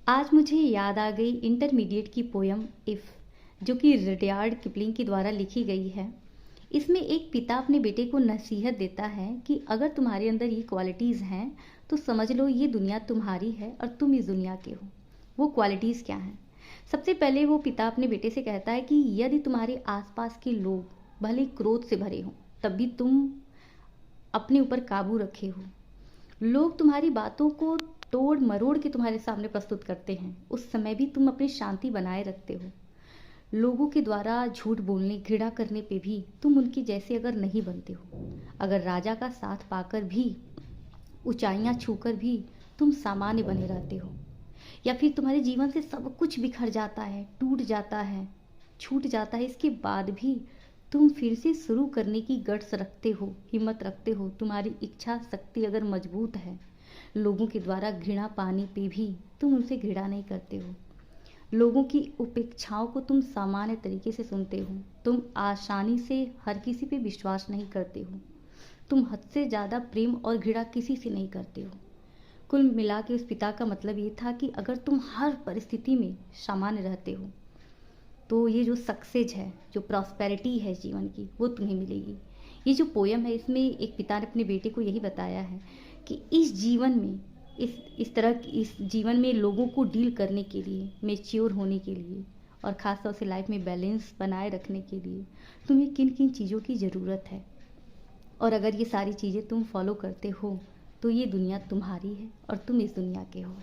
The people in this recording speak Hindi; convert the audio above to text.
आज मुझे याद आ गई इंटरमीडिएट की पोयम इफ़, जो कि रडियार्ड किपलिंग के द्वारा लिखी गई है। इसमें एक पिता अपने बेटे को नसीहत देता है कि अगर तुम्हारे अंदर ये क्वालिटीज़ हैं तो समझ लो ये दुनिया तुम्हारी है और तुम इस दुनिया के हो। वो क्वालिटीज़ क्या हैं? सबसे पहले वो पिता अपने बेटे से कहता है कि यदि तुम्हारे आसपास के लोग भले ही क्रोध से भरे हों, तब भी तुम अपने ऊपर काबू रखे हो। लोग तुम्हारी बातों को तोड़ मरोड़ के तुम्हारे सामने प्रस्तुत करते हैं, उस समय भी तुम अपनी शांति बनाए रखते हो। लोगों के द्वारा झूठ बोलने, घृणा करने पे भी तुम उनके जैसे अगर नहीं बनते हो। अगर राजा का साथ पाकर भी, ऊंचाइयां छूकर भी तुम सामान्य बने रहते हो, या फिर तुम्हारे जीवन से सब कुछ बिखर जाता है, टूट जाता है, छूट जाता है, इसके बाद भी तुम फिर से शुरू करने की गट्स रखते हो, हिम्मत रखते हो, तुम्हारी इच्छा शक्ति अगर मजबूत है, लोगों के द्वारा घृणा पाने पे भी तुम उनसे घृणा नहीं करते हो। लोगों की उपेक्षाओं को तुम सामान्य तरीके से सुनते हो। तुम आसानी से हर किसी पे विश्वास नहीं करते हो। तुम हद से ज़्यादा प्रेम और घृणा किसी से नहीं करते हो। कुल मिला के उस पिता का मतलब ये था कि अगर तुम हर परिस्थिति में सामान्य रहते हो तो ये जो सक्सेस है, जो प्रॉस्पेरिटी है जीवन की, वो तुम्हें मिलेगी। ये जो पोयम है, इसमें एक पिता ने अपने बेटे को यही बताया है कि इस जीवन में, इस तरह की इस जीवन में लोगों को डील करने के लिए, मेच्योर होने के लिए और ख़ास तौर से लाइफ में बैलेंस बनाए रखने के लिए तुम्हें किन किन चीज़ों की ज़रूरत है। और अगर ये सारी चीज़ें तुम फॉलो करते हो तो ये दुनिया तुम्हारी है और तुम इस दुनिया के हो।